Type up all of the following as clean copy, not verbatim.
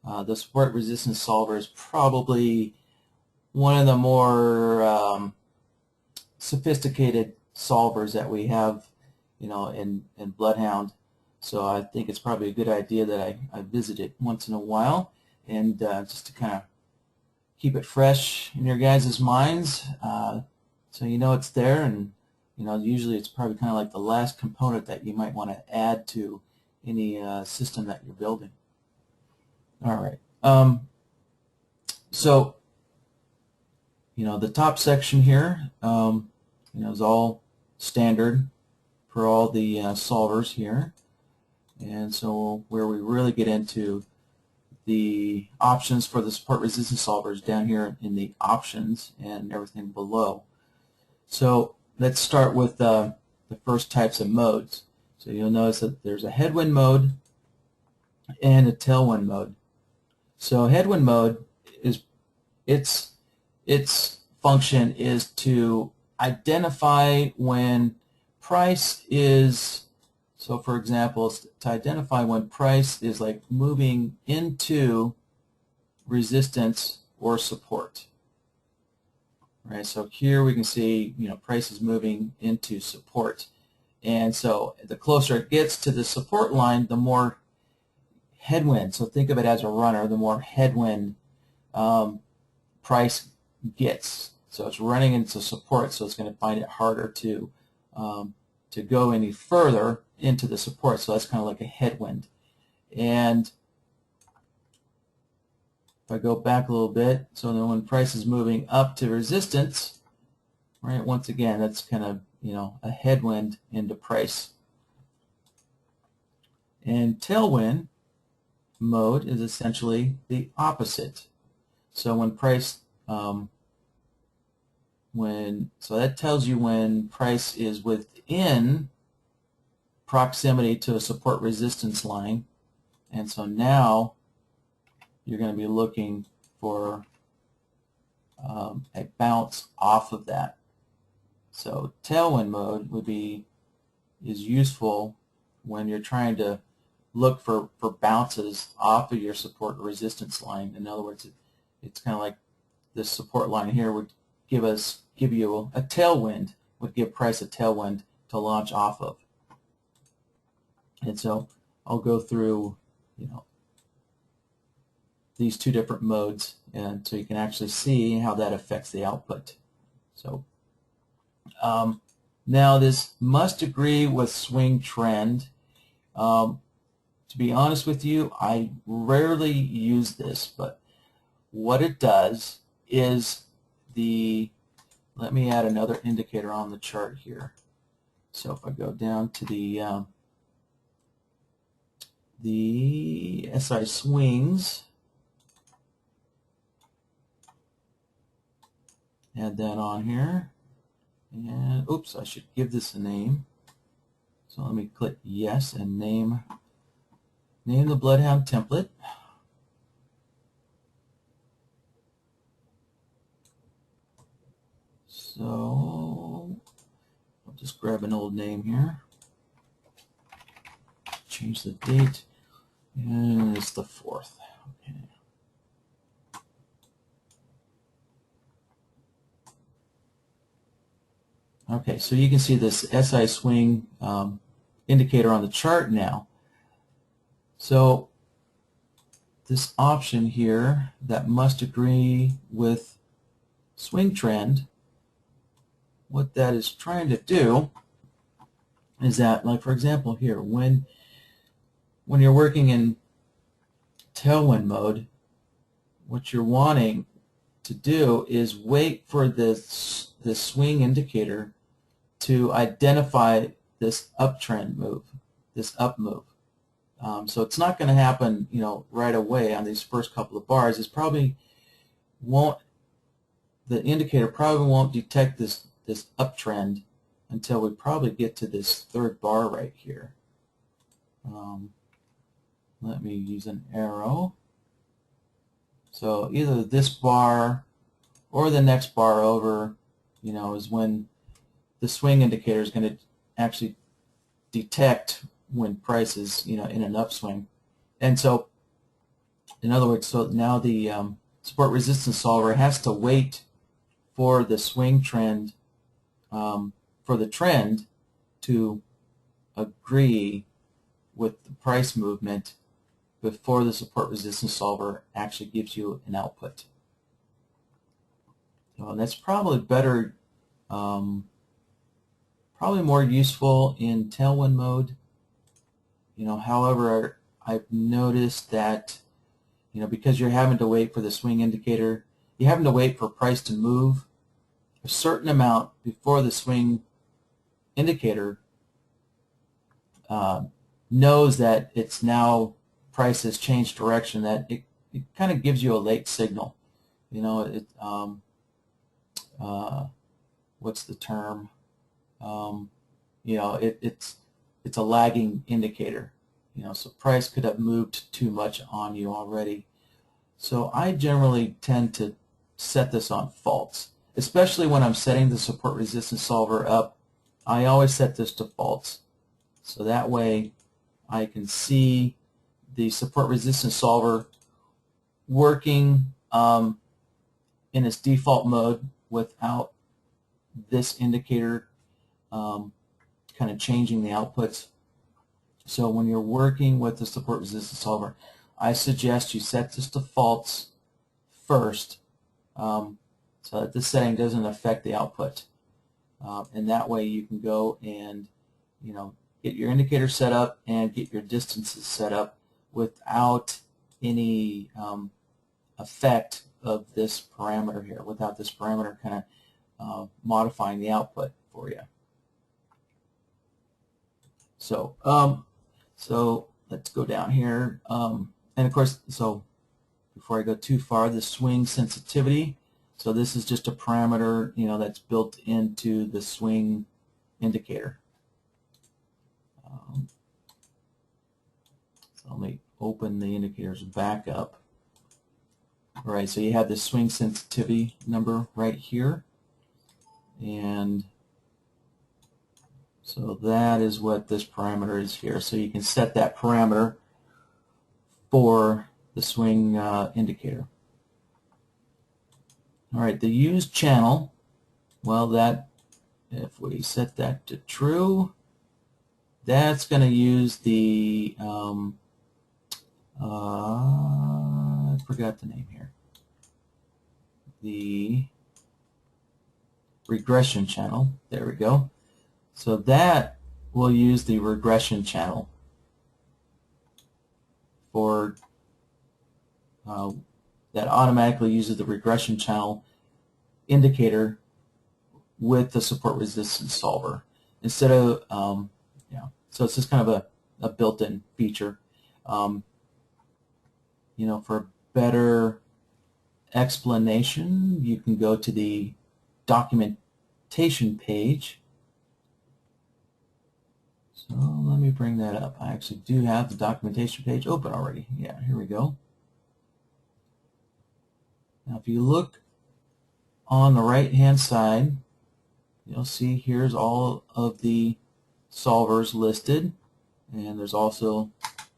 The support resistance solver is probably one of the more sophisticated solvers that we have, in BloodHound. So I think it's probably a good idea that I visit it once in a while, and just to kind of keep it fresh in your guys' minds, so you know it's there, and usually it's probably kind of like the last component that you might want to add to any system that you're building. All right. So the top section here, is all standard for all the solvers here, and so where we really get into the options for the support resistance solvers down here in the options and everything below. So let's start with the first types of modes. So you'll notice that there's a headwind mode and a tailwind mode. So headwind mode is its function is to identify when price is, so for example, to identify when price is like moving into resistance or support. Right, so here we can see, price is moving into support. And so the closer it gets to the support line, the more headwind. So think of it as a runner, the more headwind price gets. So it's running into support, so it's going to find it harder to go any further into the support. So that's kind of like a headwind. And if I go back a little bit, so then when price is moving up to resistance, right, once again, that's kind of, a headwind into price. And tailwind mode is essentially the opposite. So when price, so that tells you when price is within proximity to a support resistance line, and so now you're going to be looking for a bounce off of that. So tailwind mode is useful when you're trying to look for bounces off of your support resistance line. In other words, it's kind of like this support line here would give you a tailwind, would give price a tailwind to launch off of. And so I'll go through these two different modes, and so you can actually see how that affects the output. So now this must agree with swing trend. To be honest with you, I rarely use this, but what it does is let me add another indicator on the chart here. So if I go down to the SI swings, add that on here, and oops, I should give this a name. So let me click yes and name the BloodHound template. So I'll just grab an old name here, change the date, and it's the 4th. Okay. Okay, so you can see this SI swing indicator on the chart now. So this option here that must agree with swing trend, what that is trying to do is that, like for example here, when you're working in tailwind mode, what you're wanting to do is wait for this swing indicator to identify this uptrend move, this up move. So it's not going to happen, right away on these first couple of bars. It's probably won't. The indicator probably won't detect this uptrend until we probably get to this third bar right here. Let me use an arrow. So either this bar or the next bar over, is when the swing indicator is going to actually detect when price is, in an upswing. And so In other words, so now the support resistance solver has to wait for the swing trend, for the trend to agree with the price movement before the support resistance solver actually gives you an output. So that's probably better, probably more useful in tailwind mode. However, I've noticed that, because you're having to wait for the swing indicator, you're having to wait for price to move a certain amount before the swing indicator knows that it's now price has changed direction, that it kind of gives you a late signal. What's the term? It's a lagging indicator. So price could have moved too much on you already. So I generally tend to set this on false, especially when I'm setting the support resistance solver up. I always set this to false, so that way I can see the support resistance solver working in its default mode without this indicator kind of changing the outputs. So when you're working with the support resistance solver, I suggest you set this to false first, so that this setting doesn't affect the output. And that way you can go and get your indicator set up and get your distances set up without any effect of this parameter here, without this parameter kind of modifying the output for you. So so let's go down here, and of course, so before I go too far, the swing sensitivity. So this is just a parameter, that's built into the swing indicator. So let me open the indicators back up. All right, so you have the swing sensitivity number right here, and so that is what this parameter is here. So you can set that parameter for the swing indicator. All right, the used channel, well, that, if we set that to true, that's going to use the, I forgot the name here, the regression channel. There we go. So that will use the regression channel for that automatically uses the regression channel indicator with the support resistance solver instead of so it's just kind of a built-in feature. For a better explanation, you can go to the documentation page. So let me bring that up. I actually do have the documentation page open already. Yeah, here we go. Now if you look on the right hand side, you'll see here's all of the solvers listed, and there's also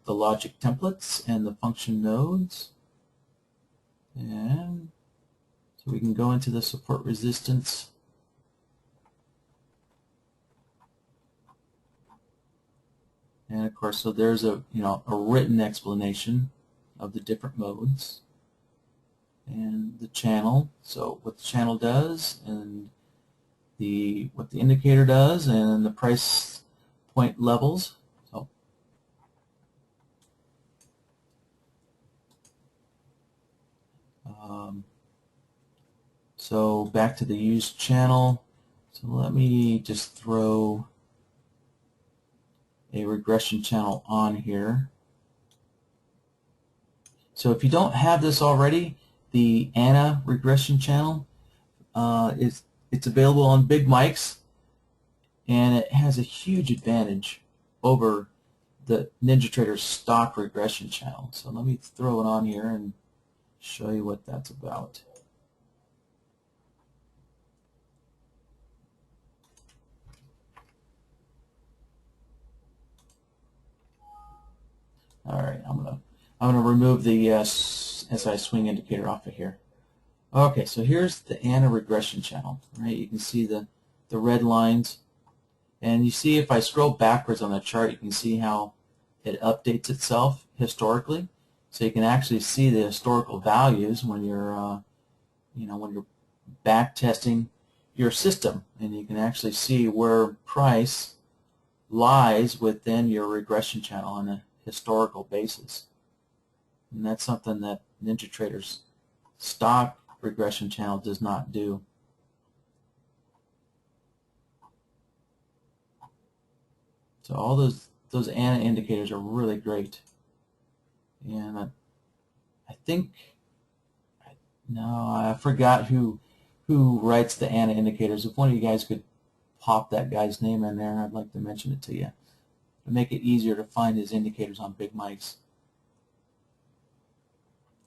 the logic templates and the function nodes. And so we can go into the support resistance. And of course, so there's a written explanation of the different modes and the channel. So what the channel does, and what the indicator does, and the price point levels. So back to the used channel. So let me just throw a regression channel on here. So if you don't have this already, the ANA regression channel it's available on big mics, and it has a huge advantage over the NinjaTrader stock regression channel. So let me throw it on here and show you what that's about. All right, I'm going to I'm going to remove the SI swing indicator off of here. Okay, so here's the ANA regression channel, right? You can see the red lines, and you see if I scroll backwards on the chart, you can see how it updates itself historically. So you can actually see the historical values when you're, when you're back testing your system, and you can actually see where price lies within your regression channel on a historical basis. And that's something that NinjaTrader's stock regression channel does not do. So all those ANA indicators are really great. And I think, no, I forgot who writes the ANA indicators. If one of you guys could pop that guy's name in there, I'd like to mention it to you to make it easier to find his indicators on big mics.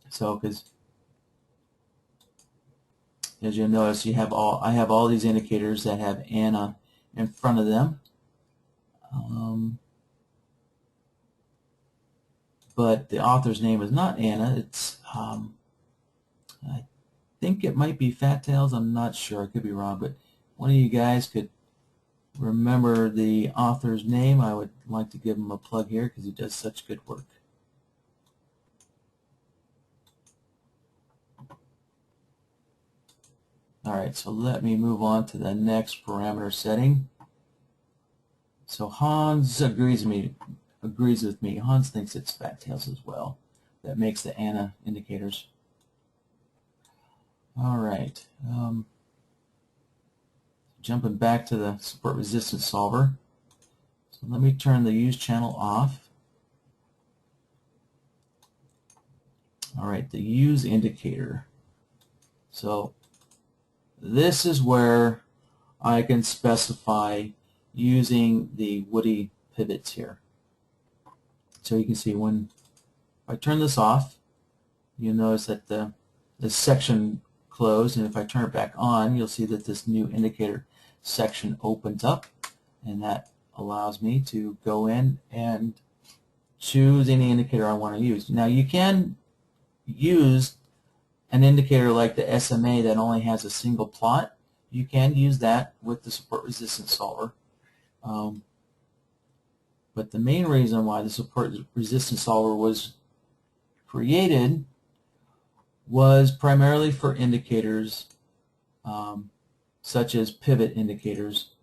So, because as you'll notice, I have all these indicators that have ANA in front of them. But the author's name is not Anna. It's I think it might be Fat Tails. I'm not sure. I could be wrong. But one of you guys could remember the author's name. I would like to give him a plug here because he does such good work. All right, so let me move on to the next parameter setting. So Hans agrees with me. Hans thinks it's Fat Tails as well. That makes the ANA indicators. All right. Jumping back to the support resistance solver. So let me turn the use channel off. All right, the use indicator. So this is where I can specify using the Woodie Pivots here. So you can see when I turn this off, you'll notice that the section closed, and if I turn it back on, you'll see that this new indicator section opens up, and that allows me to go in and choose any indicator I want to use. Now you can use an indicator like the SMA that only has a single plot. You can use that with the support resistance solver. But the main reason why the support resistance solver was created was primarily for indicators such as pivot indicators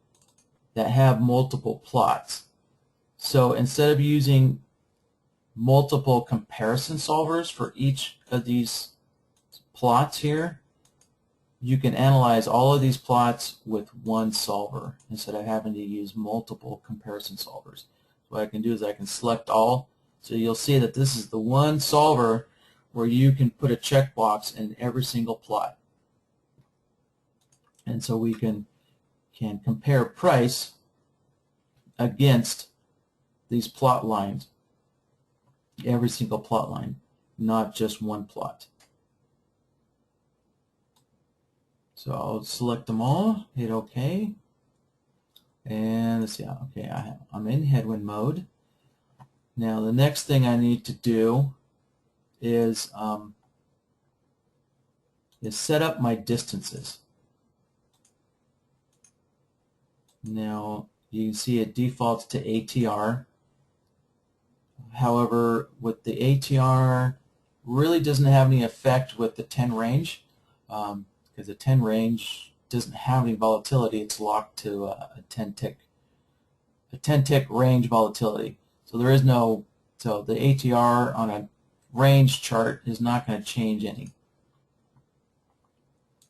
that have multiple plots. So instead of using multiple comparison solvers for each of these plots here, you can analyze all of these plots with one solver instead of having to use multiple comparison solvers. What I can do is I can select all, so you'll see that this is the one solver where you can put a checkbox in every single plot. And so we can compare price against these plot lines, every single plot line, not just one plot. So I'll select them all, hit OK, and let's see, okay, I'm in headwind mode. Now the next thing I need to do is set up my distances. Now you can see it defaults to ATR. However, with the ATR, really doesn't have any effect with the 10 range because the 10 range doesn't have any volatility. It's locked to a 10 tick range volatility. So there is no, so the ATR on a range chart is not going to change any.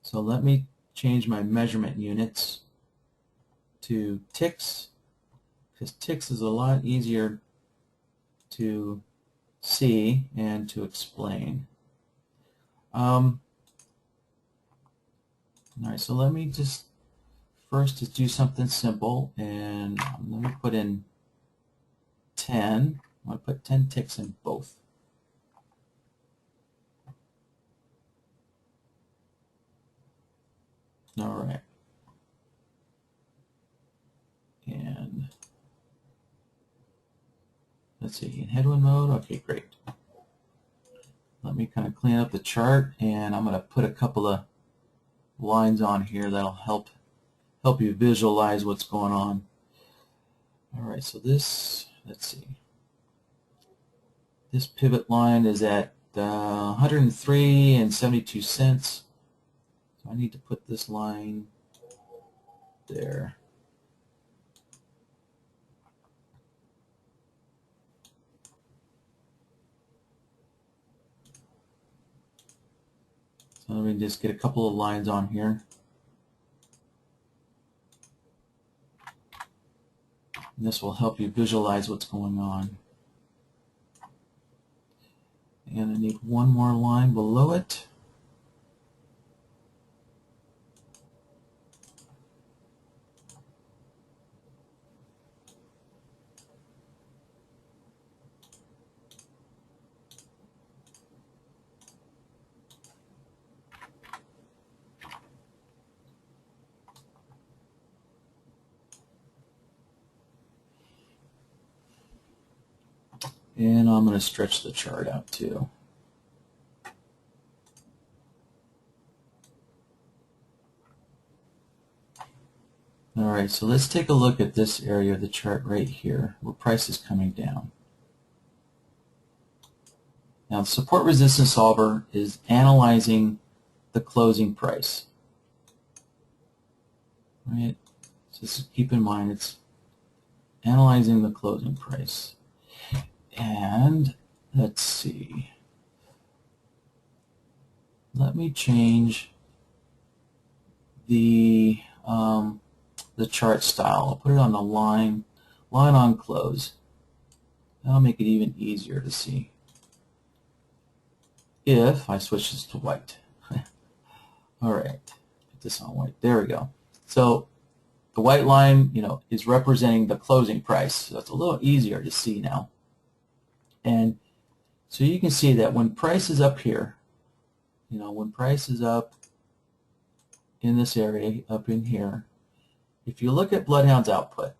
So let me change my measurement units to ticks, because ticks is a lot easier to see and to explain. All right, so let me just first do something simple, and let me put in 10. I'm going to put 10 ticks in both. All right. And let's see, in headwind mode, okay, great. me kind of clean up the chart, and I'm going to put a couple of lines on here that'll help you visualize what's going on. All right, so this, let's see, this pivot line is at 103.72 cents. So I need to put this line there. So let me just get a couple of lines on here. And this will help you visualize what's going on. And I need one more line below it. And I'm going to stretch the chart out too. All right, so let's take a look at this area of the chart right here, where price is coming down. Now, the support resistance solver is analyzing the closing price. Right? So just keep in mind it's analyzing the closing price. And let's see. Let me change the chart style. I'll put it on the line on close. That'll make it even easier to see. If I switch this to white. All right, put this on white. There we go. So the white line, is representing the closing price. So it's a little easier to see now. And so you can see that when price is up here, when price is up in this area, up in here, if you look at BloodHound's output,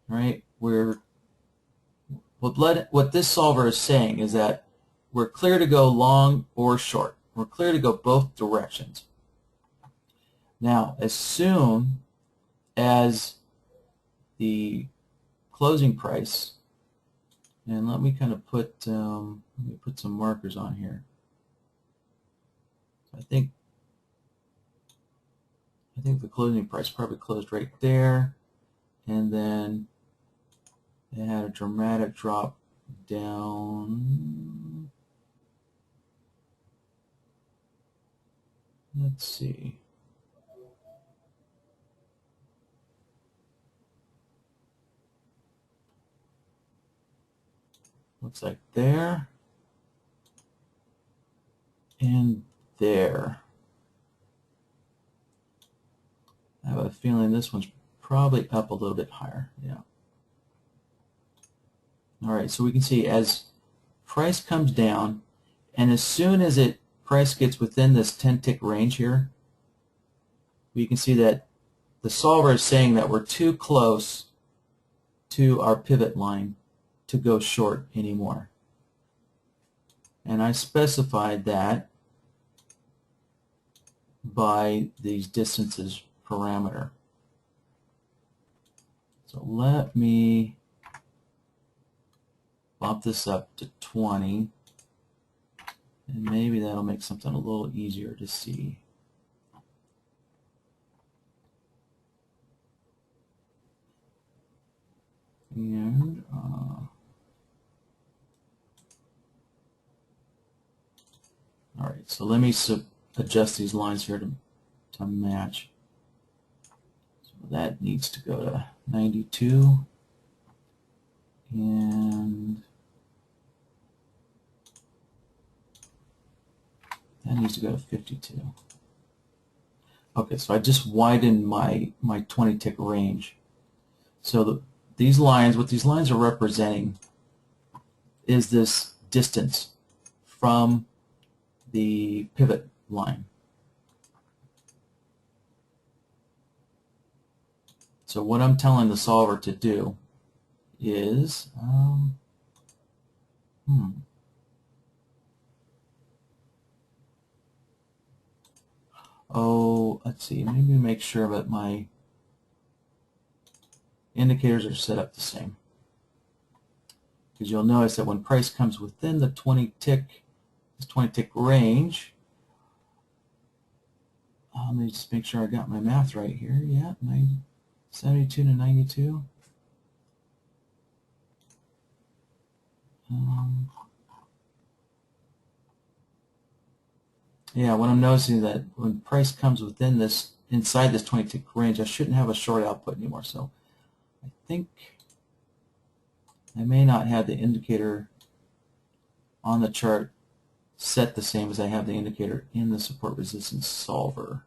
right, what this solver is saying is that we're clear to go long or short. We're clear to go both directions. Now, as soon as the closing price, and let me kind of put some markers on here. I think the closing price probably closed right there, and then it had a dramatic drop down. Let's see. Looks like there and there. I have a feeling this one's probably up a little bit higher. Yeah. All right, so we can see as price comes down, and as soon as price gets within this 10-tick range here, we can see that the solver is saying that we're too close to our pivot line to go short anymore. And I specified that by these distances parameter. So let me bump this up to 20, and maybe that'll make something a little easier to see. And all right, so let me adjust these lines here to match. So that needs to go to 92, and that needs to go to 52. Okay, so I just widened my 20-tick range. So these lines, what these lines are representing is this distance from the pivot line. So what I'm telling the solver to do is, Oh, let's see, maybe make sure that my indicators are set up the same. Because you'll notice that when price comes within the 20 tick range, let me just make sure I got my math right here. Yeah, 72 to 92. Yeah, what I'm noticing is that when price comes within this, inside this 20 tick range, I shouldn't have a short output anymore. So I think I may not have the indicator on the chart set the same as I have the indicator in the support resistance solver.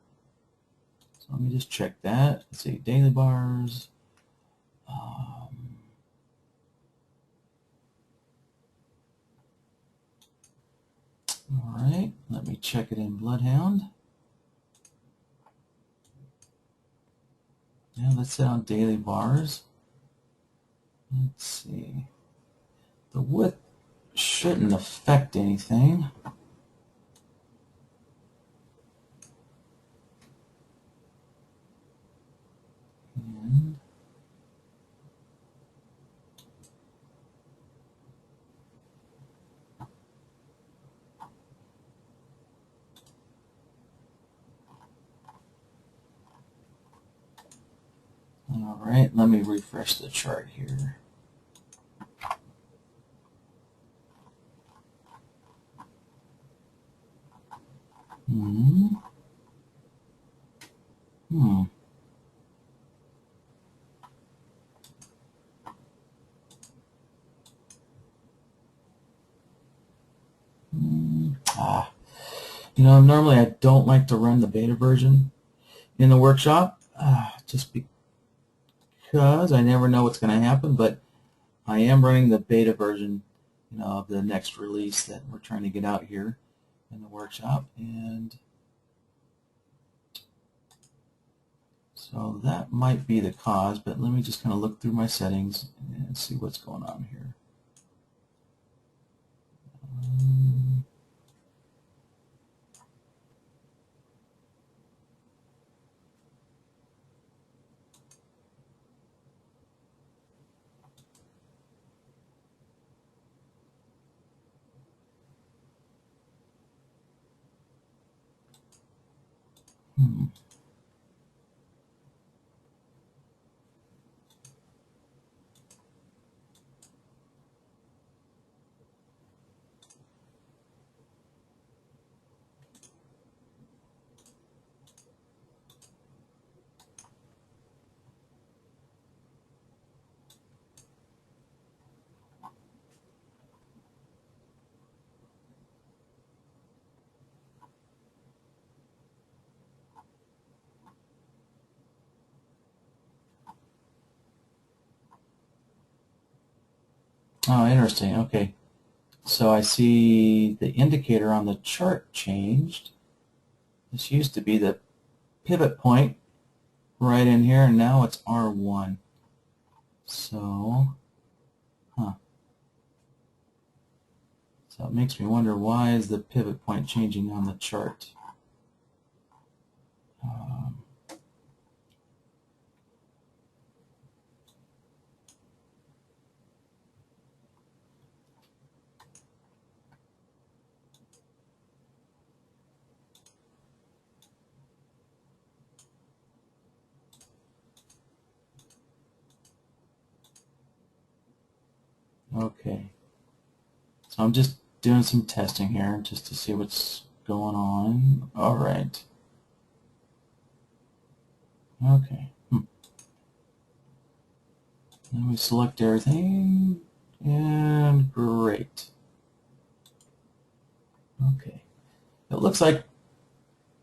So let me just check that. Let's see, daily bars. All right, let me check it in BloodHound. Yeah, let's set on daily bars. Let's see. The width shouldn't affect anything. And all right, let me refresh the chart here. You know, normally I don't like to run the beta version in the workshop, just because I never know what's going to happen, but I am running the beta version, you know, of the next release that we're trying to get out here in the workshop, and so that might be the cause, but let me just kind of look through my settings and see what's going on here. Oh, interesting. Okay. So I see the indicator on the chart changed. This used to be the pivot point right in here, and now it's R1. So, So it makes me wonder, why is the pivot point changing on the chart? Okay. So I'm just doing some testing here just to see what's going on. All right. Okay. Then we select everything, and great. Okay. It looks like,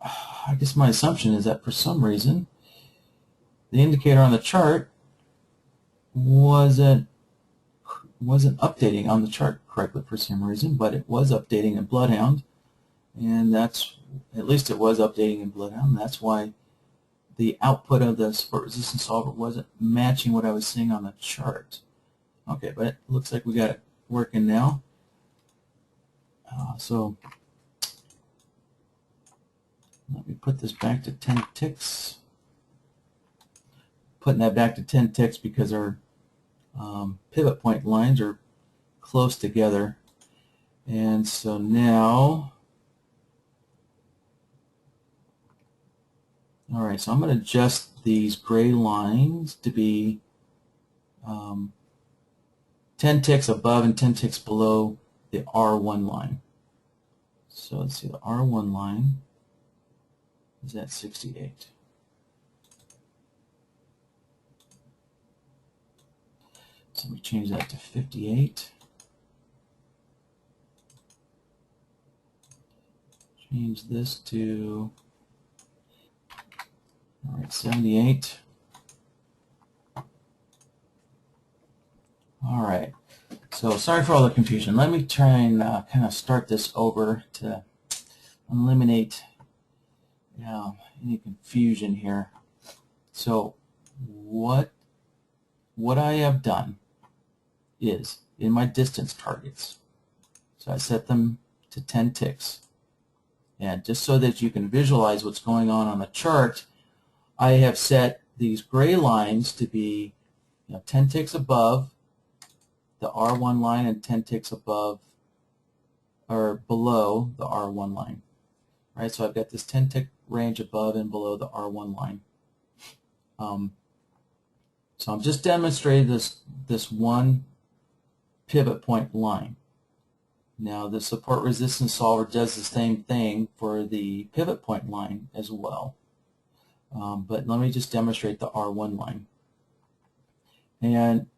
I guess my assumption is that for some reason, the indicator on the chart wasn't updating on the chart correctly for some reason, but it was updating in BloodHound, and that's, at least it was updating in BloodHound. That's why the output of the support resistance solver wasn't matching what I was seeing on the chart. Okay, but it looks like we got it working now. So Let me put this back to 10 ticks. Putting that back to 10 ticks because our pivot point lines are close together. And so now, all right, so I'm going to adjust these gray lines to be 10 ticks above and 10 ticks below the R1 line. So let's see, the R1 line is at 68. So we change that to 58. Change this to, all right, 78. All right, so sorry for all the confusion. Let me try and kind of start this over to eliminate any confusion here. So what I have done is in my distance targets, so I set them to 10 ticks. And just so that you can visualize what's going on the chart, I have set these gray lines to be 10 ticks above the R1 line and 10 ticks above or below the R1 line. Right, so I've got this 10 tick range above and below the R1 line. So I'm just demonstrating this one pivot point line. Now the support resistance solver does the same thing for the pivot point line as well. But let me just demonstrate the R1 line. And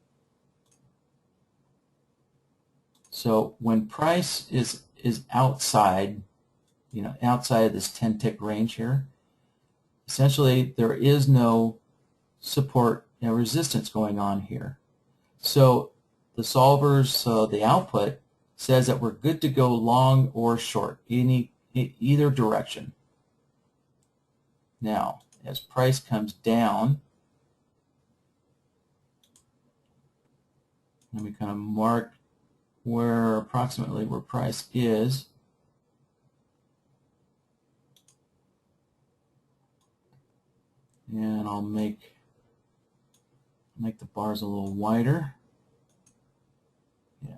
so when price is outside, outside of this 10 tick range here, essentially there is no support and resistance going on here. So the solver's the output says that we're good to go long or short, either direction. Now, as price comes down, let me kind of mark approximately where price is. And I'll make the bars a little wider. Yeah.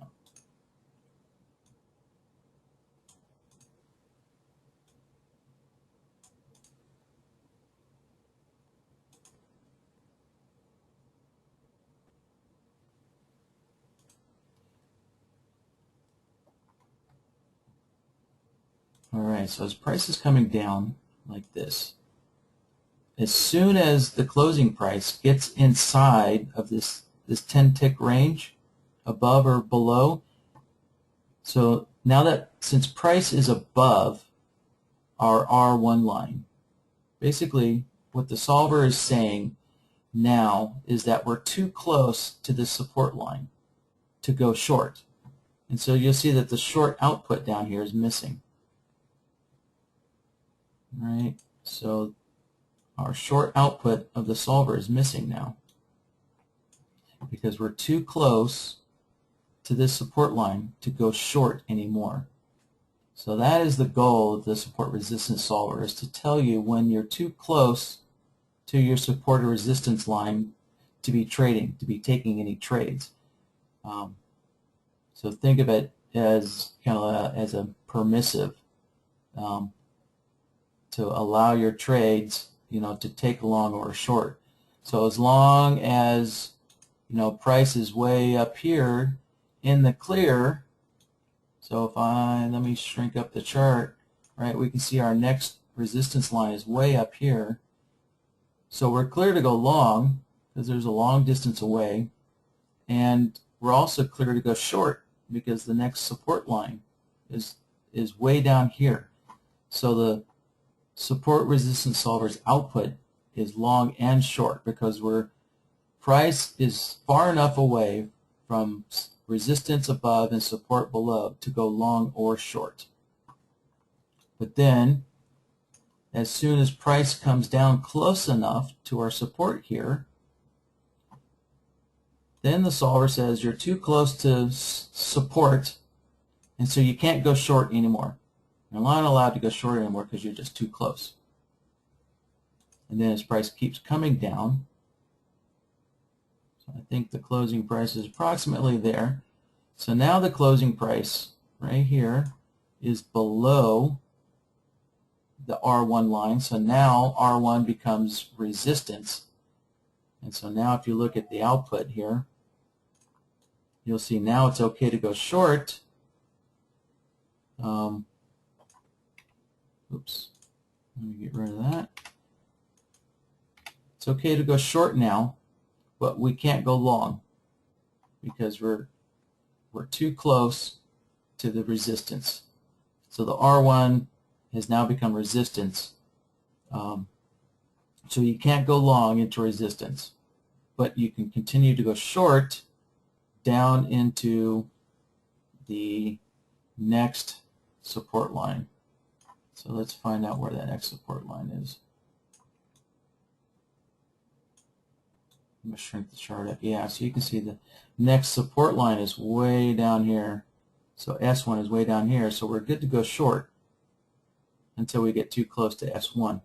All right, so as price is coming down like this, as soon as the closing price gets inside of this 10 tick range, above or below, so now that since price is above our R1 line, basically what the solver is saying now is that we're too close to the support line to go short. And so you'll see that the short output down here is missing. All right, so our short output of the solver is missing now because we're too close to this support line to go short anymore. So that is the goal of the support resistance solver, is to tell you when you're too close to your support or resistance line to be trading, to be taking any trades. So think of it as kind of as a permissive to allow your trades, to take long or short. So as long as price is way up here in the clear, so if let me shrink up the chart, right, we can see our next resistance line is way up here. So we're clear to go long because there's a long distance away, and we're also clear to go short because the next support line is way down here. So the support resistance solver's output is long and short because price is far enough away from resistance above and support below to go long or short. But then as soon as price comes down close enough to our support here, then the solver says you're too close to support, and so you can't go short anymore. You're not allowed to go short anymore because you're just too close. and then as price keeps coming down, so I think the closing price is approximately there. So now the closing price right here is below the R1 line. So now R1 becomes resistance. And so now if you look at the output here, you'll see now it's okay to go short. Oops, let me get rid of that. It's okay to go short now, but we can't go long because we're too close to the resistance. So the R1 has now become resistance. So you can't go long into resistance, but you can continue to go short down into the next support line. So let's find out where that next support line is. I'm going to shrink the chart up. Yeah, so you can see the next support line is way down here. So S1 is way down here. So we're good to go short until we get too close to S1.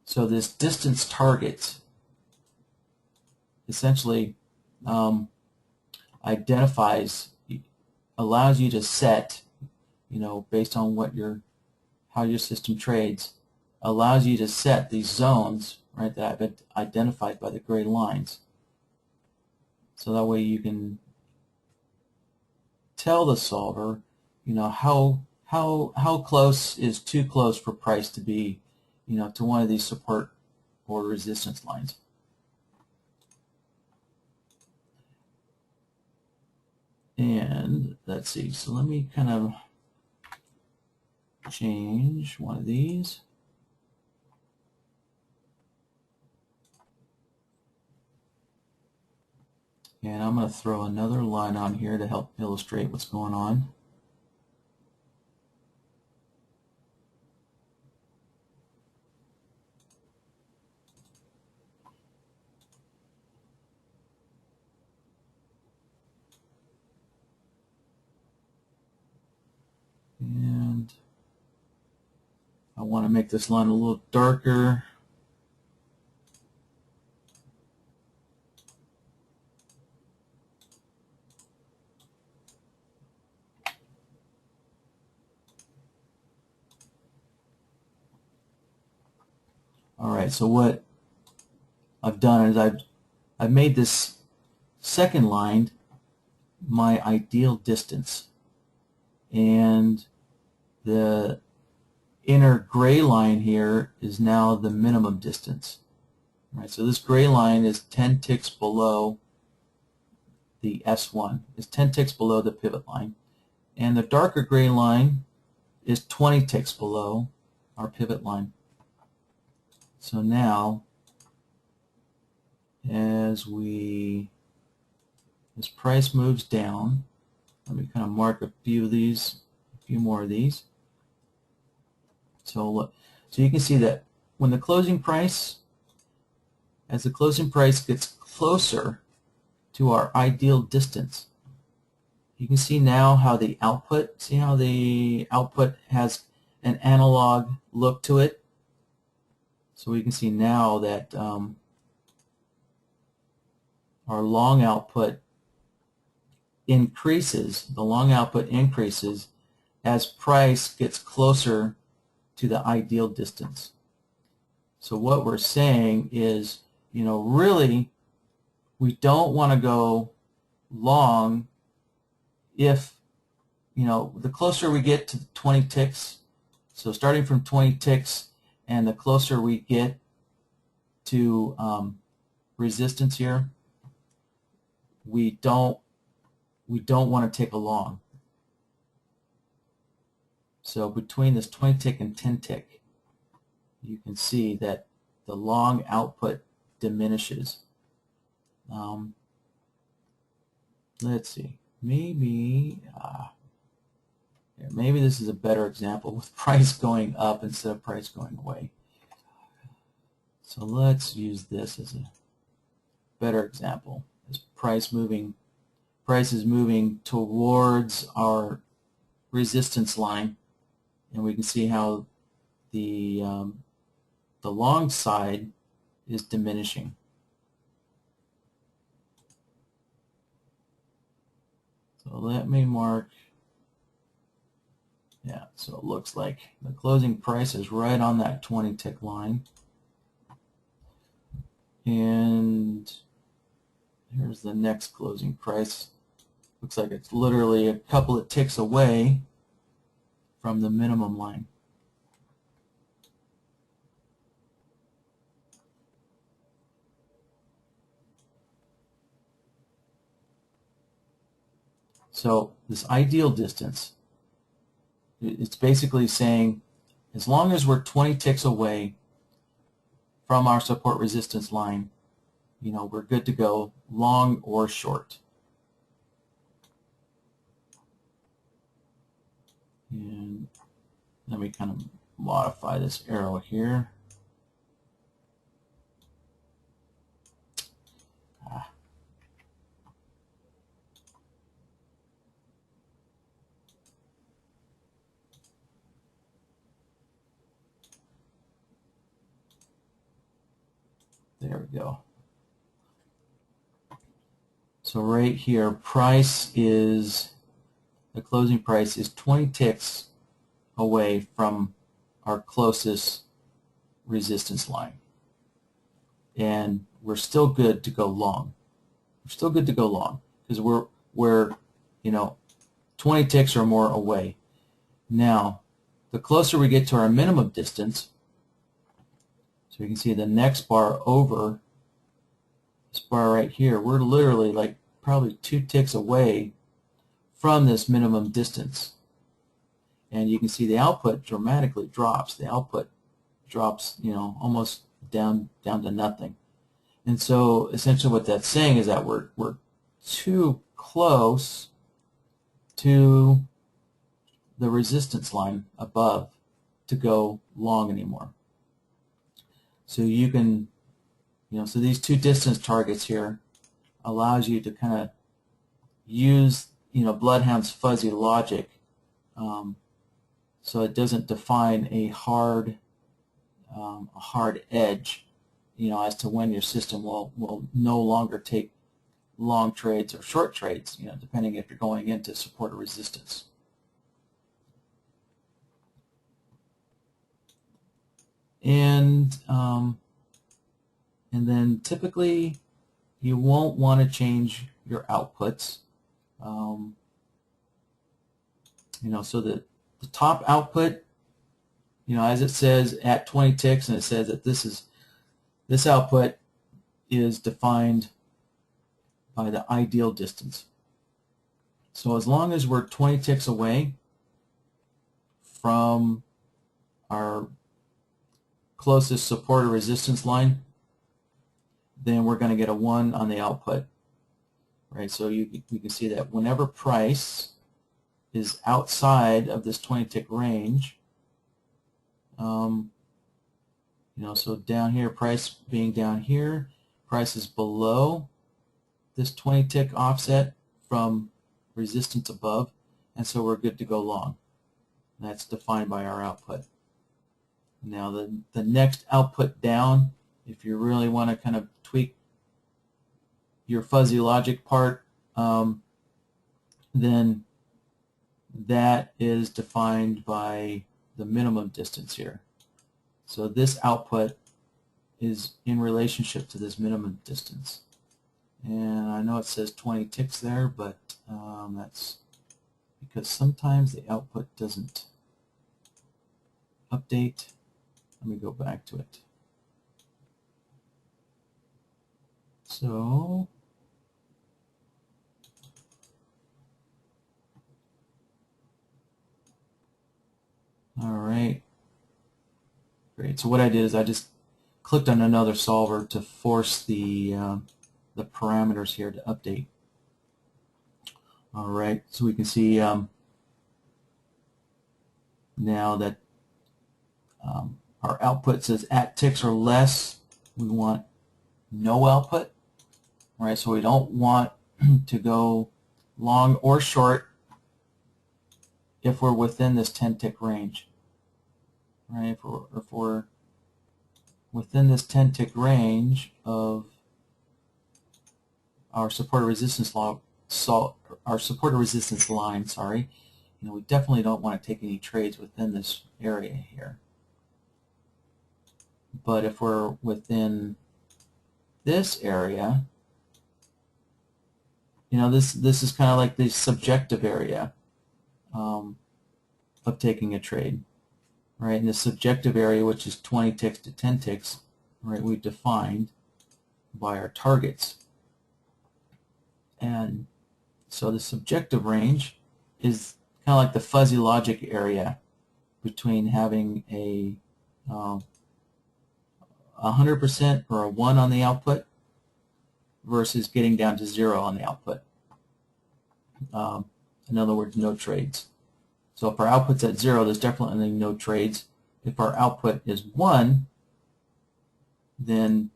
So this distance target essentially allows you to set, based on how your system trades, allows you to set these zones, right, that have been identified by the gray lines. So that way you can tell the solver, how close is too close for price to be, to one of these support or resistance lines. And let's see, so let me kind of change one of these. And I'm going to throw another line on here to help illustrate what's going on. And I want to make this line a little darker. All right, so what I've done is I've made this second line my ideal distance, and the inner gray line here is now the minimum distance. All right, so this gray line is 10 ticks below the S1, is 10 ticks below the pivot line, and the darker gray line is 20 ticks below our pivot line. So now, as price moves down, let me kind of mark a few more of these. So you can see that when the closing price, as the closing price gets closer to our ideal distance, you can see now how the output, has an analog look to it. So we can see now that our long output increases, as price gets closer to the ideal distance. So what we're saying is, really we don't want to go long if, the closer we get to 20 ticks, so starting from 20 ticks and the closer we get to resistance here, we don't want to take a long. So between this 20 tick and 10 tick, you can see that the long output diminishes. Let's see, maybe this is a better example with price going up instead of price going away. So let's use this as a better example. Is price moving price is moving towards our resistance line, and we can see how the long side is diminishing. So let me mark, yeah, so it looks like the closing price is right on that 20 tick line. And here's the next closing price. Looks like it's literally a couple of ticks away from the minimum line. So this ideal distance, it's basically saying as long as we're 20 ticks away from our support resistance line, you know, we're good to go, long or short. And let me kind of modify this arrow here. There we go. So right here, price is, the closing price is 20 ticks away from our closest resistance line. And we're still good to go long. We're still good to go long because we're you know, 20 ticks or more away. Now, the closer we get to our minimum distance, so you can see the next bar over, this bar right here, we're literally like probably 2 ticks away from this minimum distance. And you can see the output dramatically drops. The output drops, you know, almost down to nothing. And so essentially what that's saying is that we're too close to the resistance line above to go long anymore. So you can, you know, so these two distance targets here allows you to kind of use, you know, BloodHound's fuzzy logic, so it doesn't define a hard edge, you know, as to when your system will no longer take long trades or short trades, you know, depending if you're going into support or resistance. And then typically you won't want to change your outputs. You know, so the top output, you know, as it says at 20 ticks, and it says that this output is defined by the ideal distance. So as long as we're 20 ticks away from our closest support or resistance line, then we're going to get a 1 on the output, right? So you can see that whenever price is outside of this 20 tick range, you know, so down here, price being down here, price is below this 20 tick offset from resistance above, and so we're good to go long. That's defined by our output. Now the next output down, if you really want to kind of tweak your fuzzy logic part, then that is defined by the minimum distance here. So this output is in relationship to this minimum distance. And I know it says 20 ticks there, but that's because sometimes the output doesn't update. Let me go back to it. So all right, great. So what I did is I just clicked on another solver to force the parameters here to update. All right, so we can see now that our output says at ticks or less. We want no output, right? So we don't want to go long or short if we're within this 10 tick range. Right? If we're within this 10 tick range of our supported resistance line, sorry, we definitely don't want to take any trades within this area here. But if we're within this area, this is kind of like the subjective area of taking a trade, right? In the subjective area, which is 20 ticks to 10 ticks, right, we've defined by our targets. And so the subjective range is kind of like the fuzzy logic area between having a 100% or a 1 on the output versus getting down to 0 on the output. In other words, no trades. So if our output's at 0, there's definitely no trades. If our output is 1, then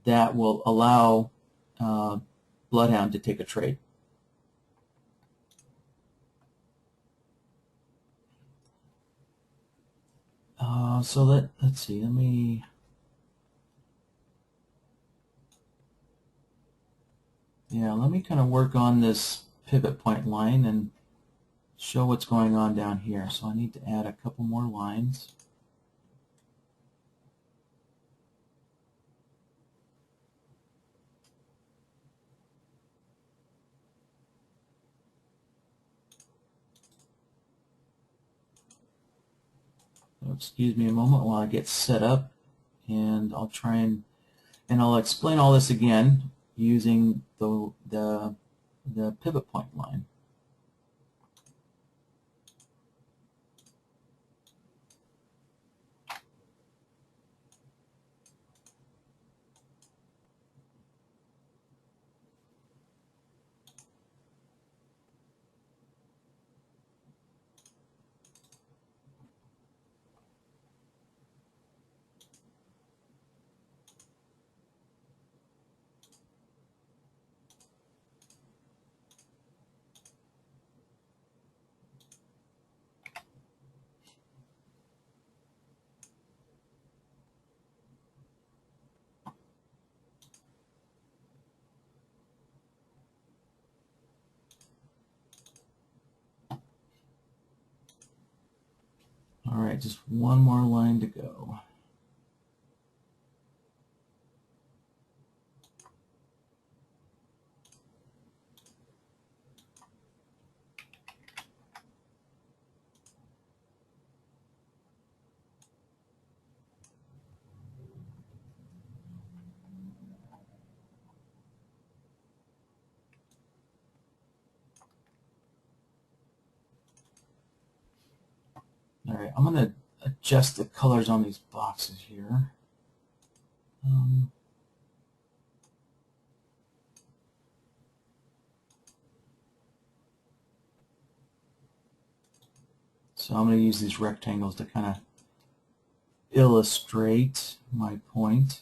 that will allow BloodHound to take a trade. So let's see, let me kind of work on this pivot point line and show what's going on down here. So I need to add a couple more lines. So excuse me a moment while I get set up, and I'll try and I'll explain all this again using the pivot point line. All right, just one more line to go. All right, I'm going to adjust the colors on these boxes here. So I'm going to use these rectangles to kind of illustrate my point.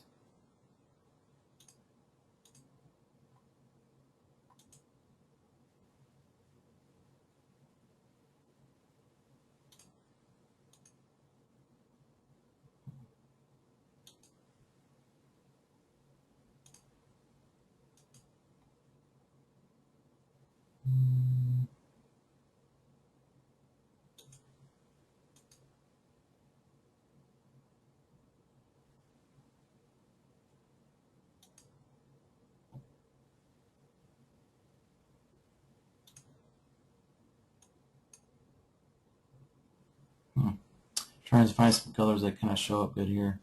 Trying to find some colors that kind of show up good here.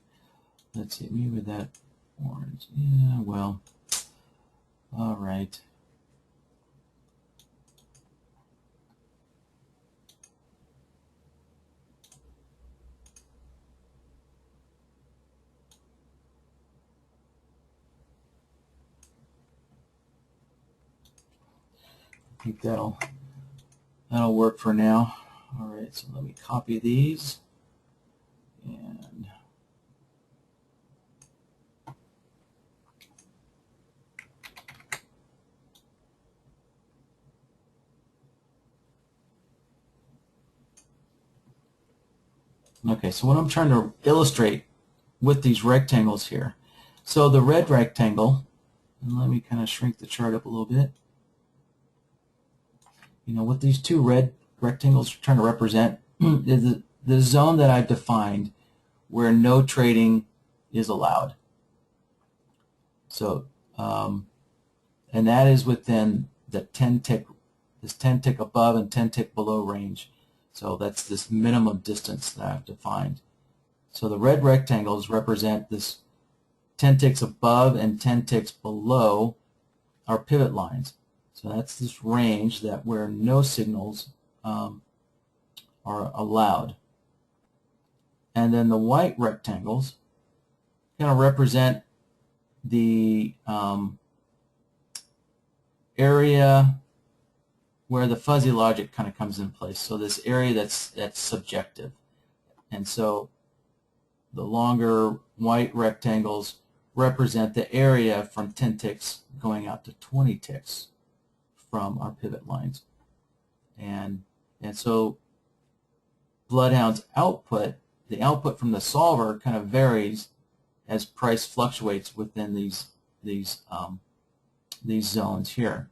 Let's see, maybe that orange. Yeah, well, all right. I think that'll work for now. All right, so let me copy these and Okay, so what I'm trying to illustrate with these rectangles here. So the red rectangle, and let me kind of shrink the chart up a little bit. You know, what these two red rectangles are trying to represent is the zone that I've defined where no trading is allowed. So, and that is within the 10 tick, this 10 tick above and 10 tick below range. So that's this minimum distance that I've defined. So the red rectangles represent this 10 ticks above and 10 ticks below our pivot lines. So that's this range that where no signals are allowed. And then the white rectangles kind of represent the area where the fuzzy logic kind of comes in place. So this area that's subjective. And so the longer white rectangles represent the area from 10 ticks going out to 20 ticks from our pivot lines. And so BloodHound's output, the output from the solver, kind of varies as price fluctuates within these zones here.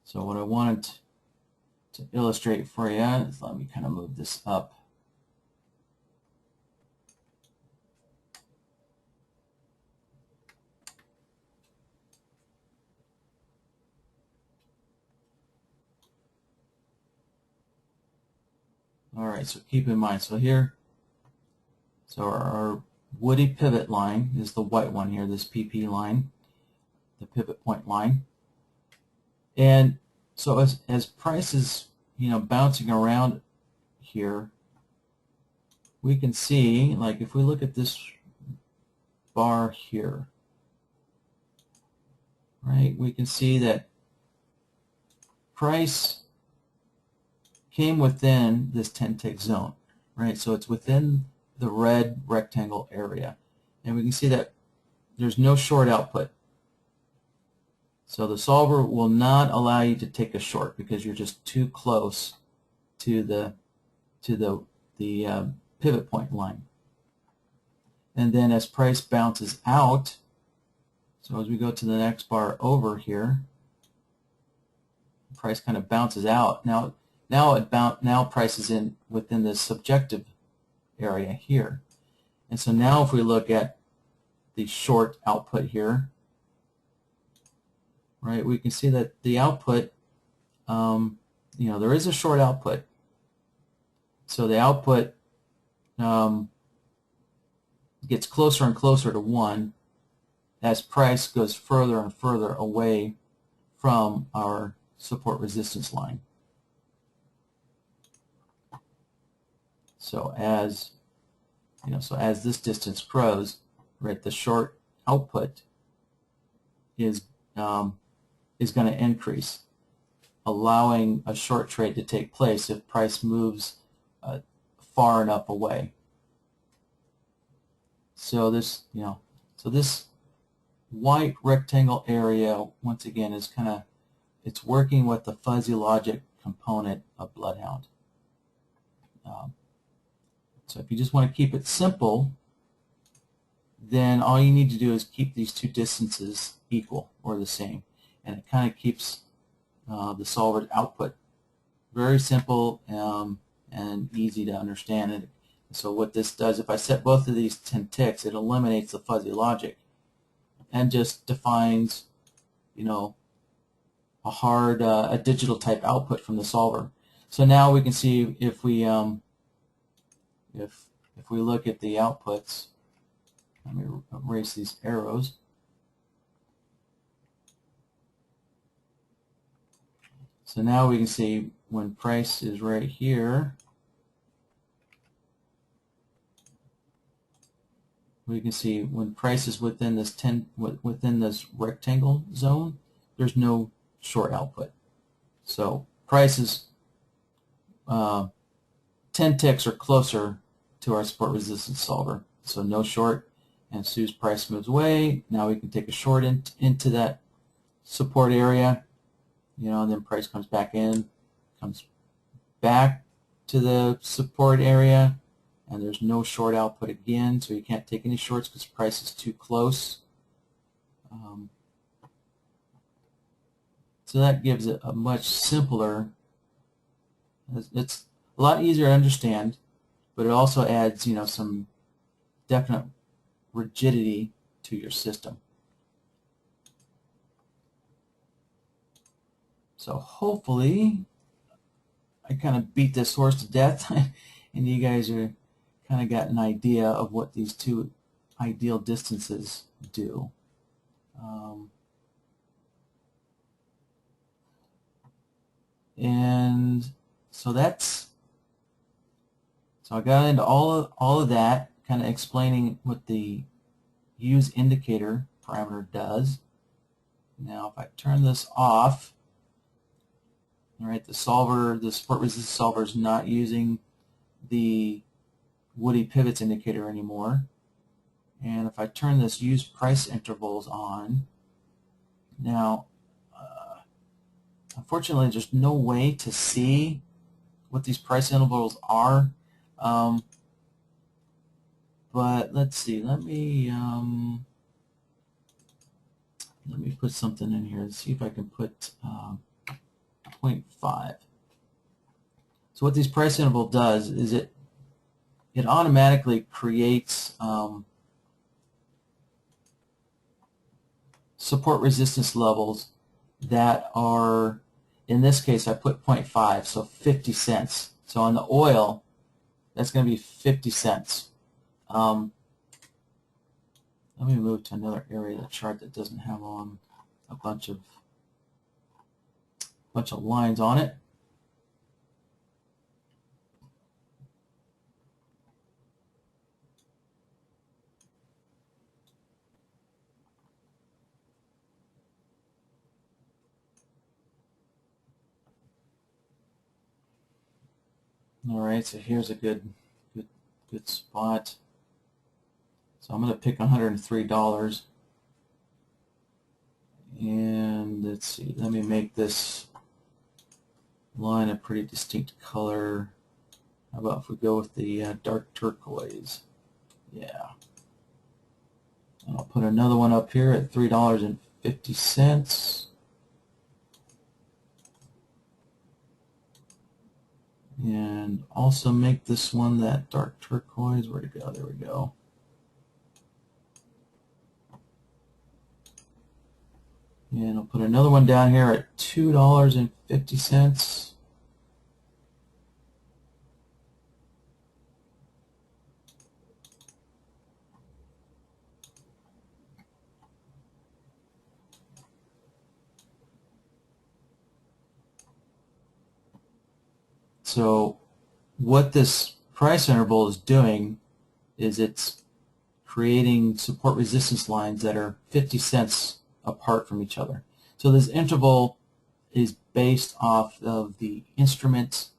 So what I wanted to illustrate for you is, let me kind of move this up. All right, so keep in mind, so here, so our Woodie pivot line is the white one here, this PP line, the pivot point line. And so as price is, you know, bouncing around here, we can see, like if we look at this bar here, right, we can see that price came within this 10 tick zone, right? So it's within the red rectangle area. And we can see that there's no short output. So the solver will not allow you to take a short because you're just too close to the pivot point line. And then as price bounces out, so as we go to the next bar over here, price kind of bounces out. Now price is in within the subjective area here. And so now if we look at the short output here, right, we can see that the output, you know, there is a short output. So the output gets closer and closer to 1 as price goes further and further away from our support resistance line. So as you know, so as this distance grows, right, the short output is going to increase, allowing a short trade to take place if price moves far enough away. So this, you know, so this white rectangle area once again is kind of, it's working with the fuzzy logic component of BloodHound. So if you just want to keep it simple, then all you need to do is keep these two distances equal or the same, and it kind of keeps the solver's output very simple and easy to understand. And so what this does, if I set both of these 10 ticks, it eliminates the fuzzy logic and just defines, you know, a hard, a digital type output from the solver. So now we can see if we if we look at the outputs, let me erase these arrows. So now we can see when price is right here, we can see when price is within this within this rectangle zone, there's no short output. So price is 10 ticks or closer to our support resistance solver. So no short, and as soon as price moves away, now we can take a short into that support area, you know, and then price comes back in, comes back to the support area, and there's no short output again, so you can't take any shorts because the price is too close. So that gives it a much simpler, it's a lot easier to understand, but it also adds, you know, some definite rigidity to your system. So hopefully I kind of beat this horse to death and you guys are kind of got an idea of what these two ideal distances do. And so I got into all of that, kind of explaining what the use indicator parameter does. Now if I turn this off, all right, the support resistance solver is not using the Woodie Pivots indicator anymore. And if I turn this use price intervals on, now unfortunately there's no way to see what these price intervals are, but let's see, let me put something in here and see if I can put 0.5. So what this price interval does is it automatically creates support resistance levels that are, in this case I put 0.5, so 50 cents. So on the oil, that's going to be 50 cents. Let me move to another area of the chart that doesn't have on a bunch of lines on it. All right, so here's a good spot. So I'm going to pick $103, and let's see, let me make this line a pretty distinct color. How about if we go with the dark turquoise? Yeah. And I'll put another one up here at $3.50. And also make this one that dark turquoise. Where'd it go? There we go. And I'll put another one down here at $2.50. So what this price interval is doing is it's creating support resistance lines that are 50 cents apart from each other. So this interval is based off of the instrument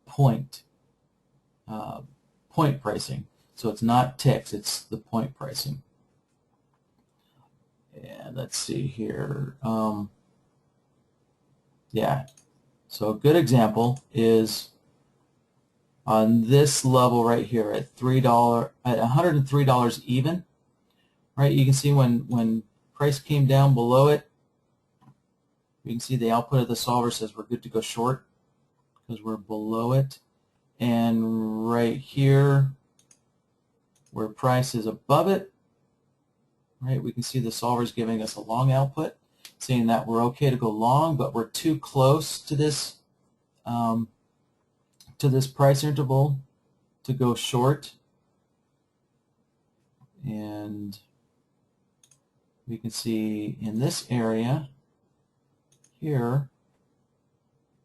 point pricing. So it's not ticks, it's the point pricing. And let's see here. Yeah. So a good example is on this level right here at $103 even. Right, you can see when price came down below it, you can see the output of the solver says we're good to go short because we're below it. And right here, where price is above it, right, we can see the solver is giving us a long output, saying that we're okay to go long, but we're too close to this price interval to go short. And we can see in this area here,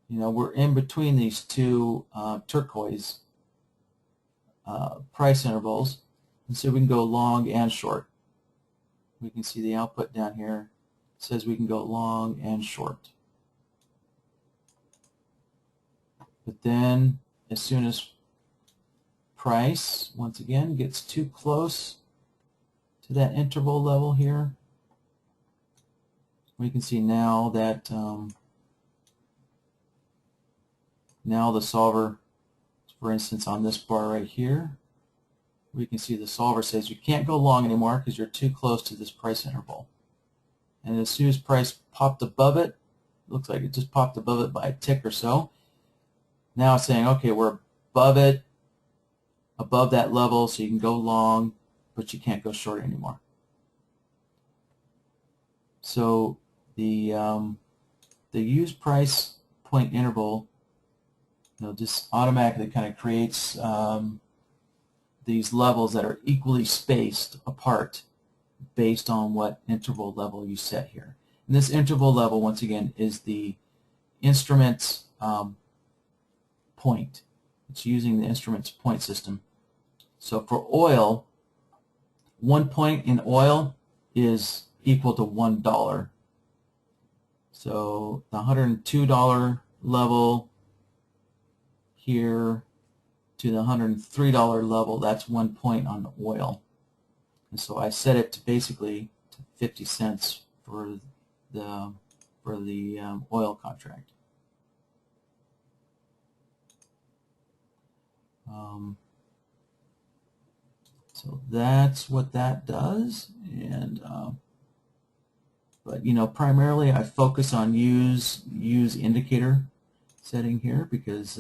you know, we're in between these two turquoise price intervals, and so we can go long and short. We can see the output down here says we can go long and short. But then as soon as price once again gets too close to that interval level here, we can see now that Now the solver, for instance, on this bar right here, we can see the solver says you can't go long anymore because you're too close to this price interval. And as soon as price popped above it, looks like it just popped above it by a tick or so. Now it's saying, okay, we're above it, above that level, so you can go long, but you can't go short anymore. So the use price point interval, just automatically kind of creates these levels that are equally spaced apart based on what interval level you set here. And this interval level, once again, is the instrument's point. It's using the instrument's point system. So for oil, 1 point in oil is equal to $1. So the $102 level here to the $103 level, that's 1 point on the oil. And so I set it to basically to 50 cents for the oil contract. So that's what that does. And but primarily I focus on use indicator setting here because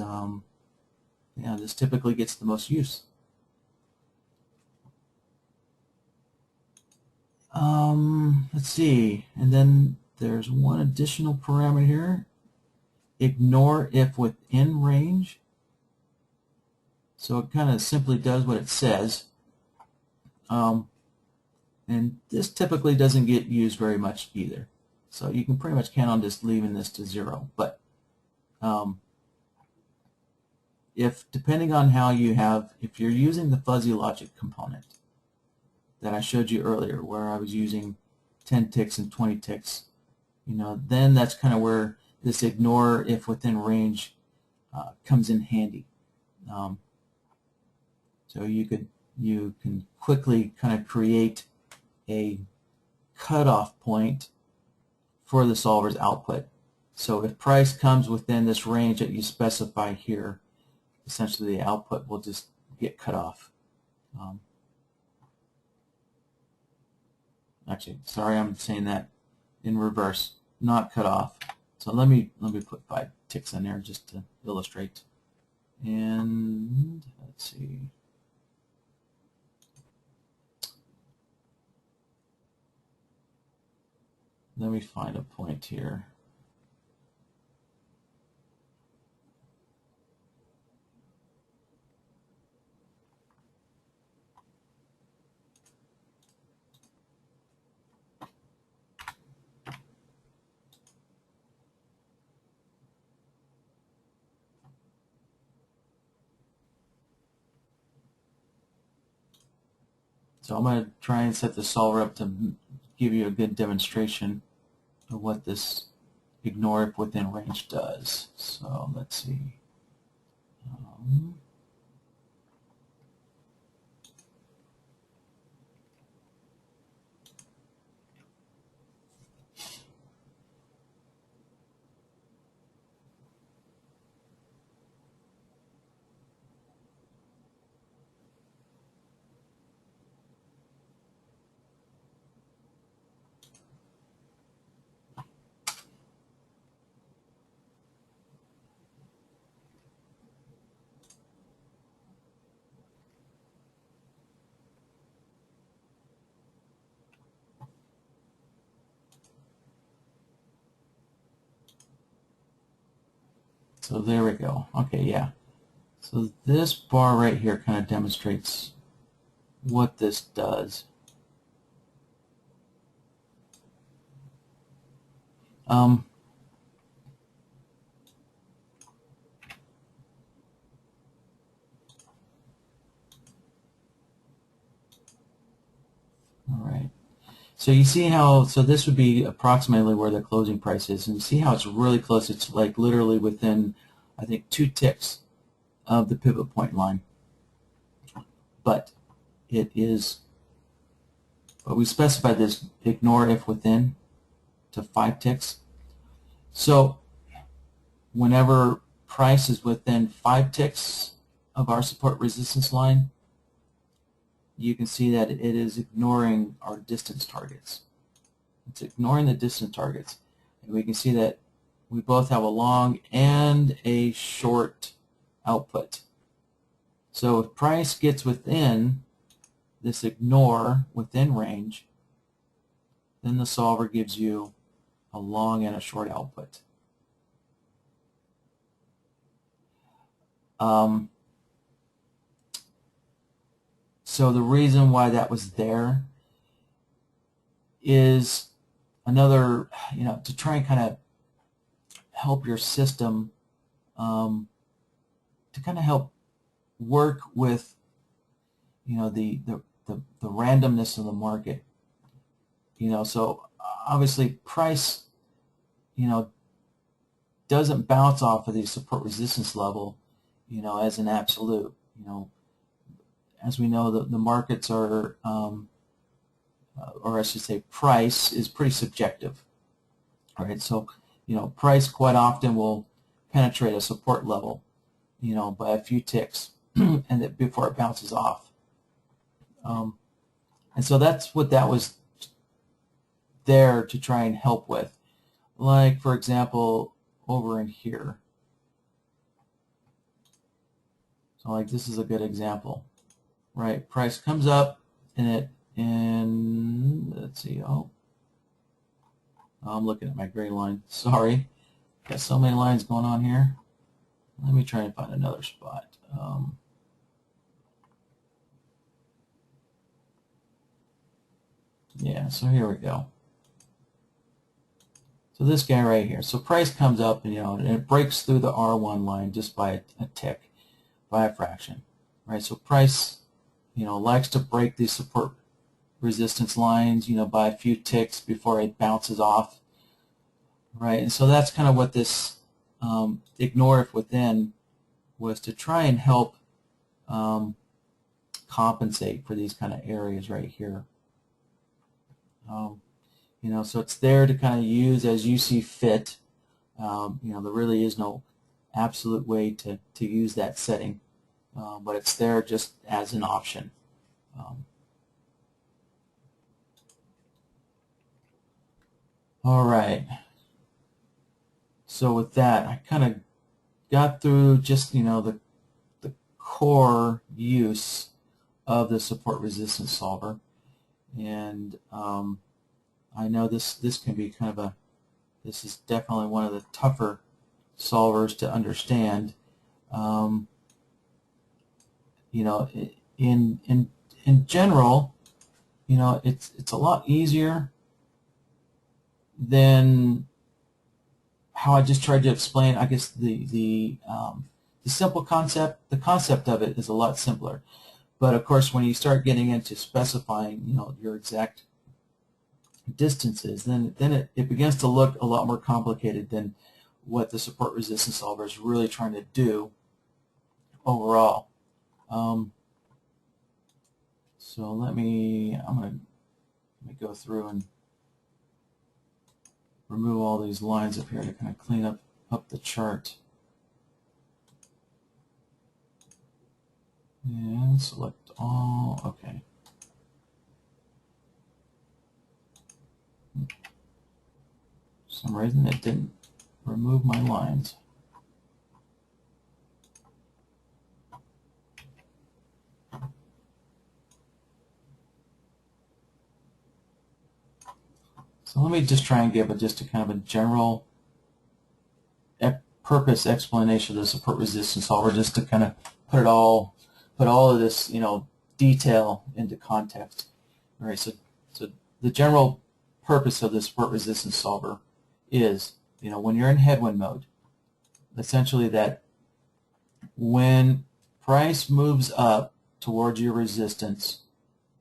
yeah, this typically gets the most use. Let's see, and then there's one additional parameter here. Ignore if within range. So it kind of simply does what it says. And this typically doesn't get used very much either. So you can pretty much count on just leaving this to 0. But if depending on how you have, if you're using the fuzzy logic component that I showed you earlier, where I was using 10 ticks and 20 ticks, then that's kind of where this ignore if within range comes in handy. So you can quickly kind of create a cutoff point for the solver's output. So if price comes within this range that you specify here, essentially the output will just get cut off. Actually, sorry, I'm saying that in reverse, not cut off. So let me put 5 ticks in there just to illustrate. And let's see. Let me find a point here. So I'm going to try and set the solver up to give you a good demonstration of what this ignore if within range does. So let's see. So there we go. Okay, yeah. So this bar right here kind of demonstrates what this does. All right. So you see how, so this would be approximately where the closing price is, and you see how it's really close. It's like literally within, I think, 2 ticks of the pivot point line. But it is, but we specified this ignore if within to 5 ticks. So whenever price is within 5 ticks of our support resistance line, you can see that it is ignoring our distance targets. It's ignoring the distance targets. And we can see that we both have a long and a short output. So if price gets within this ignore within range, then the solver gives you a long and a short output. So the reason why that was there is another, to try and kind of help your system to kind of help work with, the randomness of the market. So obviously price, doesn't bounce off of the support resistance level, as an absolute. As we know, the markets are, or I should say price is pretty subjective. All right, so, price quite often will penetrate a support level, by a few ticks and that before it bounces off. And so that's what that was there to try and help with. Like, for example, over in here. So like this is a good example, right? Price comes up and let's see, I'm looking at my gray line. Sorry, got so many lines going on here. Let me try and find another spot. Yeah, so here we go. So this guy right here. So price comes up and and it breaks through the R1 line just by a tick, by a fraction, right? So price, likes to break these support resistance lines, by a few ticks before it bounces off, right? And so that's kind of what this ignore if within was to try and help compensate for these kind of areas right here. So it's there to kind of use as you see fit. There really is no absolute way to use that setting, but it's there just as an option. All right. So with that, I kind of got through just the core use of the support resistance solver, and I know this can be kind of this is definitely one of the tougher solvers to understand. In general, it's a lot easier than how I just tried to explain. I guess the simple concept, the concept of it is a lot simpler. But of course, when you start getting into specifying, your exact distances, then it begins to look a lot more complicated than what the support resistance solver is really trying to do overall. So I'm going to go through and remove all these lines up here to kind of clean up the chart. And select all. Okay. For some reason it didn't remove my lines. So let me just try and give just a kind of a general purpose explanation of the support resistance solver, just to kind of put all of this detail into context. All right, so the general purpose of the support resistance solver is, when you're in headwind mode, essentially that when price moves up towards your resistance,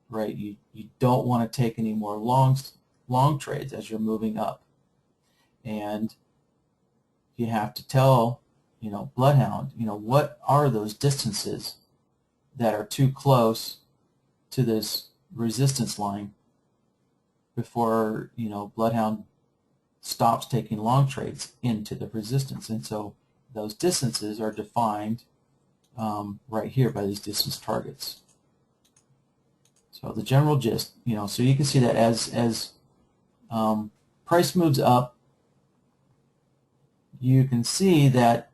right, you don't want to take any more long trades as you're moving up, and you have to tell BloodHound what are those distances that are too close to this resistance line before BloodHound stops taking long trades into the resistance. And so those distances are defined right here by these distance targets. So the general gist, so you can see that as price moves up, you can see that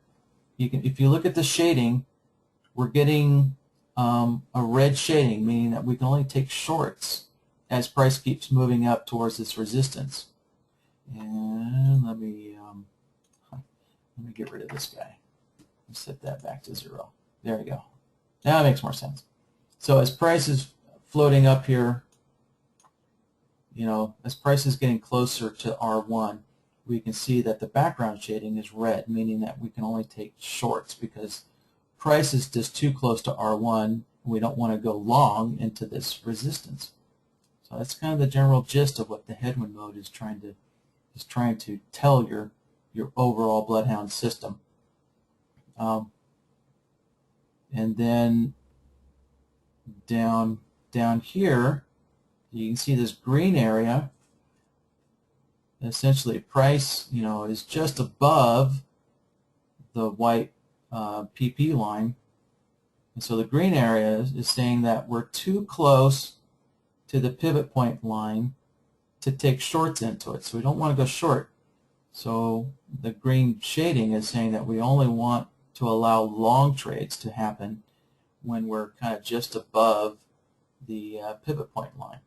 if you look at the shading, we're getting a red shading, meaning that we can only take shorts as price keeps moving up towards this resistance. And let me get rid of this guy. Let's set that back to 0. There we go. Now it makes more sense. So as price is floating up here, as price is getting closer to R1, we can see that the background shading is red, meaning that we can only take shorts because price is just too close to R1. We don't want to go long into this resistance. So that's kind of the general gist of what the headwind mode is trying to tell your overall BloodHound system. And then down here, you can see this green area. Essentially, price, is just above the white PP line, and so the green area is saying that we're too close to the pivot point line to take shorts into it. So we don't want to go short. So the green shading is saying that we only want to allow long trades to happen when we're kind of just above the pivot point line.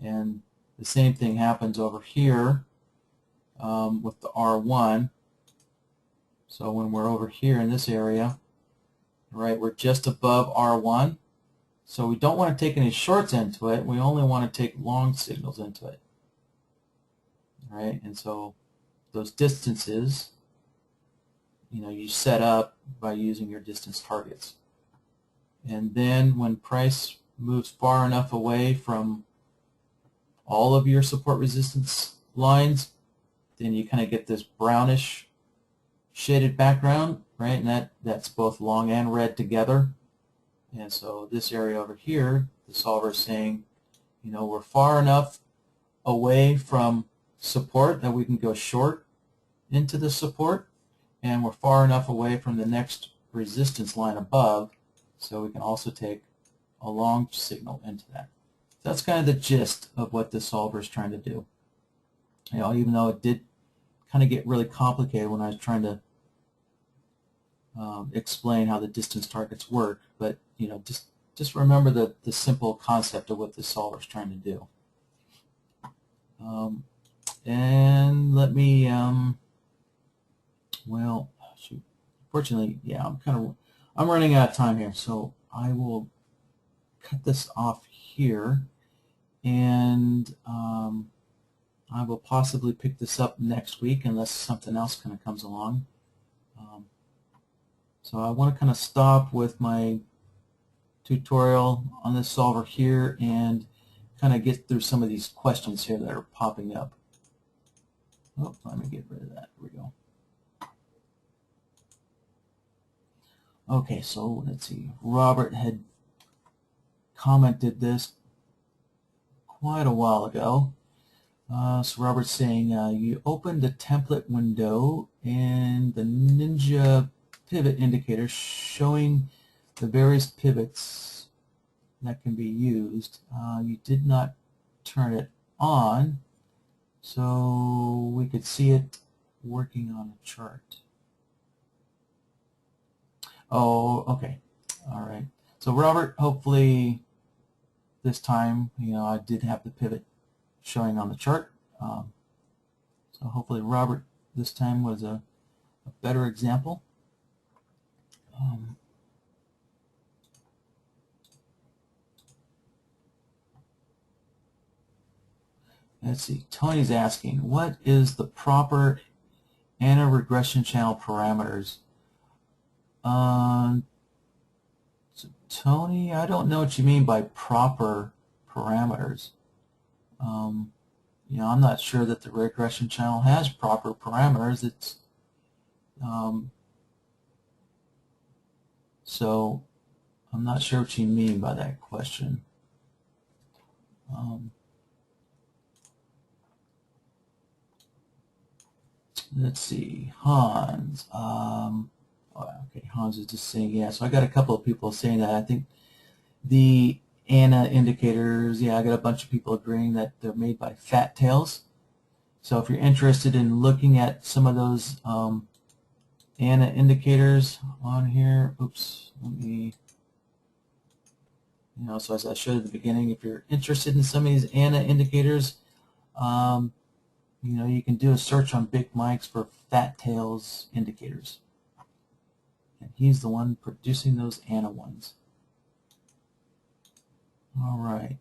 And the same thing happens over here with the R1. So when we're over here in this area, right, we're just above R1. So we don't want to take any shorts into it. We only want to take long signals into it. Right? And so those distances, you set up by using your distance targets. And then when price moves far enough away from all of your support resistance lines, then you kind of get this brownish shaded background, right? And that's both long and red together. And so this area over here, the solver is saying, we're far enough away from support that we can go short into the support, and we're far enough away from the next resistance line above, so we can also take a long signal into that. So that's kind of the gist of what the solver is trying to do. Even though it did kind of get really complicated when I was trying to explain how the distance targets work, but just remember the simple concept of what the solver is trying to do. And let me, well, shoot. Fortunately, yeah, I'm running out of time here, so I will cut this off here, and I will possibly pick this up next week unless something else kind of comes along. So I want to kind of stop with my tutorial on this solver here and kind of get through some of these questions here that are popping up. Oh, let me get rid of that. Here we go. Okay, so let's see. Robert had commented this quite a while ago. So Robert's saying, you opened the template window and the Ninja pivot indicator showing the various pivots that can be used. You did not turn it on, so we could see it working on a chart. Oh, okay. All right. So Robert, hopefully this time, I did have the pivot showing on the chart. So hopefully Robert this time was a better example. Let's see. Tony's asking, what is the proper anti-regression channel parameters? So Tony, I don't know what you mean by proper parameters. I'm not sure that the regression channel has proper parameters. It's so I'm not sure what you mean by that question. let's see, Hans. Okay, Hans is just saying, yeah, so I got a couple of people saying that. I think the ANA indicators, yeah, I got a bunch of people agreeing that they're made by fat tails. So if you're interested in looking at some of those ANA indicators on here, oops, let me, so as I showed at the beginning, if you're interested in some of these ANA indicators, you can do a search on Big Mike's for fat tails indicators. And he's the one producing those ANA ones. All right.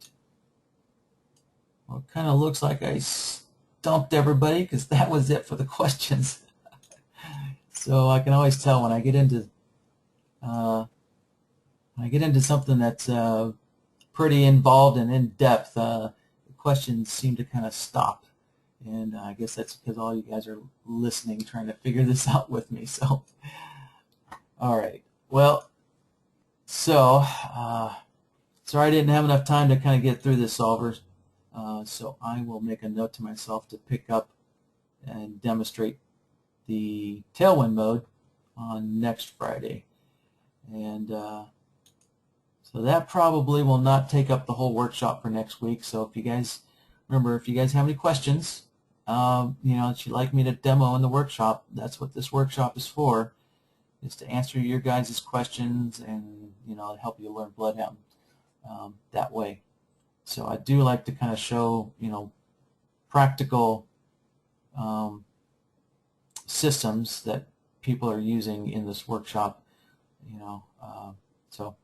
Well, it kind of looks like I stumped everybody because that was it for the questions. So I can always tell when I get into something that's pretty involved and in depth, the questions seem to kind of stop. And I guess that's because all you guys are listening, trying to figure this out with me. So, all right. Well, so sorry I didn't have enough time to kind of get through this solver. So I will make a note to myself to pick up and demonstrate the tailwind mode on next Friday. And so that probably will not take up the whole workshop for next week. So if you guys, remember, if you guys have any questions, that you'd like me to demo in the workshop, that's what this workshop is for, is to answer your guys' questions and, help you learn BloodHound that way. So I do like to kind of show, practical systems that people are using in this workshop, so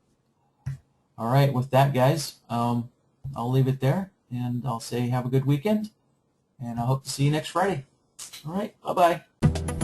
all right, with that, guys, I'll leave it there, and I'll say have a good weekend, and I hope to see you next Friday. All right, bye-bye.